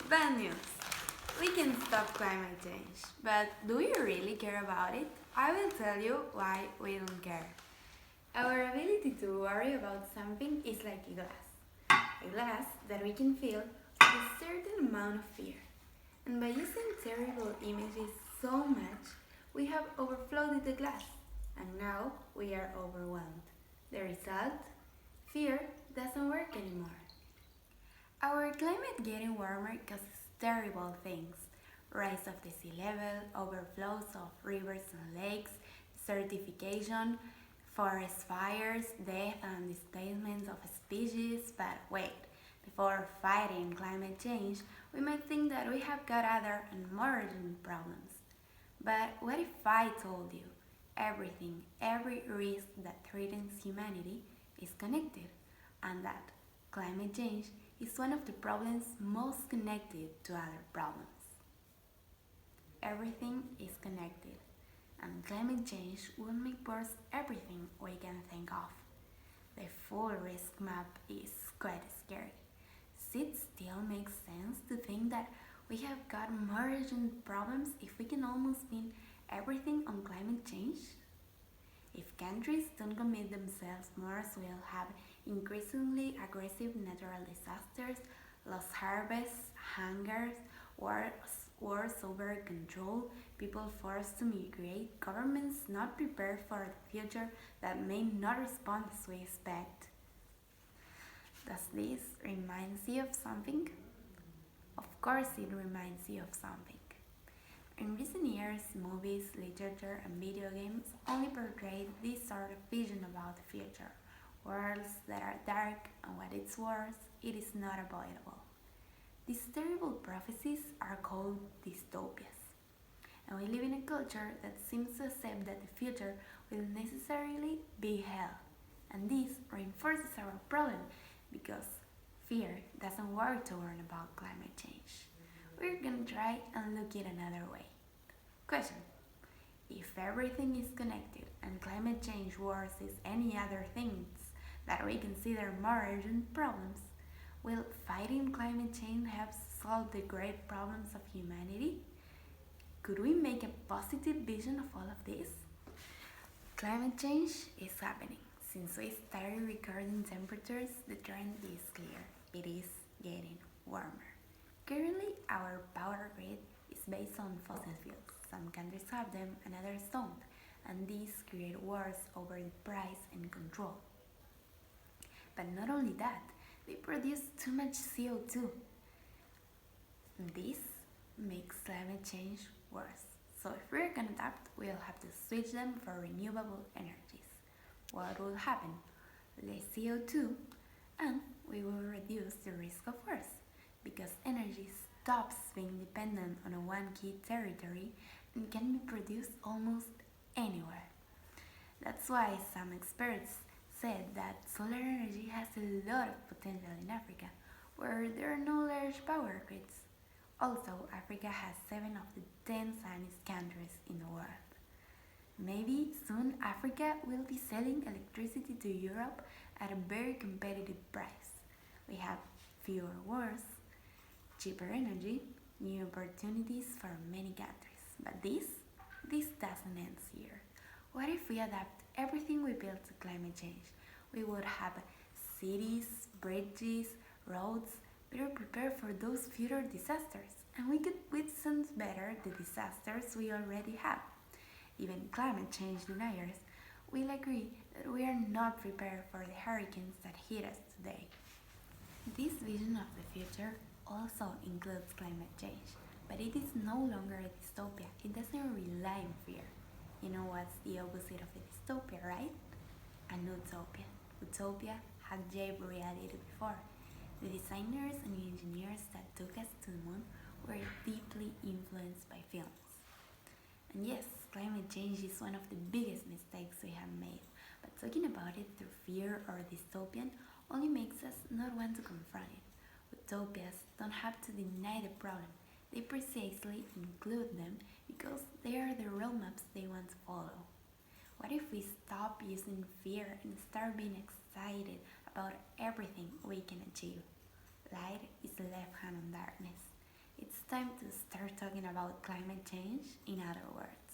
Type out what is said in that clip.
Bad news. We can stop climate change, but do we really care about it? I will tell you why we don't care. Our ability to worry about something is like a glass. A glass that we can fill with a certain amount of fear. And by using terrible images so much, we have overflowed the glass. And now we are overwhelmed. The result? Fear doesn't work anymore. Our climate getting warmer causes terrible things. Rise of the sea level, overflows of rivers and lakes, desertification, forest fires, death and displacement of species. But wait, before fighting climate change, we might think that we have got other and more urgent problems. But what if I told you everything, every risk that threatens humanity is connected, and that climate change is one of the problems most connected to other problems? Everything is connected, and climate change will make worse everything we can think of. The full risk map is quite scary. Does it still make sense to think that we have got more urgent problems if we can almost pin everything on climate change? If countries don't commit themselves more, we'll have increasingly aggressive natural disasters, lost harvests, hungers, wars over control, people forced to migrate, governments not prepared for the future that may not respond as we expect. Does this remind you of something? Of course it reminds you of something. In recent years, movies, literature, and video games only portray this sort of vision about the future. Worlds that are dark, and what is worse, it is not avoidable. These terrible prophecies are called dystopias. And we live in a culture that seems to accept that the future will necessarily be hell. And this reinforces our problem because fear doesn't work to warn about climate change. We're gonna try and look at another way. Question: if everything is connected and climate change worsens any other things that we consider more urgent problems, will fighting climate change help solve the great problems of humanity? Could we make a positive vision of all of this? Climate change is happening. Since we started recording temperatures, the trend is clear. It is getting warmer. Currently, our power grid is based on fossil fuels. Some countries have them and others don't, and these create wars over the price and control. But not only that, they produce too much CO2. This makes climate change worse. So if we're gonna adapt, we'll have to switch them for renewable energies. What will happen? Less CO2, and we will reduce the risk of wars, because energy stops being dependent on a one key territory and can be produced almost anywhere. That's why some experts said that solar energy has a lot of potential in Africa, where there are no large power grids. Also, Africa has 7 of the 10 sunniest countries in the world. Maybe soon Africa will be selling electricity to Europe at a very competitive price. We have fewer wars, cheaper energy, new opportunities for many countries. But this doesn't end here. What if we adapt everything we build to climate change? We would have cities, bridges, roads better prepared for those future disasters, and we could withstand better the disasters we already have. Even climate change deniers will agree that we are not prepared for the hurricanes that hit us today. This vision of the future also includes climate change, but it is no longer a dystopia. It doesn't rely on fear. You know what's the opposite of a dystopia, right? An utopia. Utopia had shaped reality before. The designers and engineers that took us to the moon were deeply influenced by films. And yes, climate change is one of the biggest mistakes we have made, but talking about it through fear or dystopian only makes us not want to confront it. Utopias don't have to deny the problem, they precisely include them because they are the roadmaps they want to follow. What if we stop using fear and start being excited about everything we can achieve? Light is the left hand on darkness. time to start talking about climate change in other words.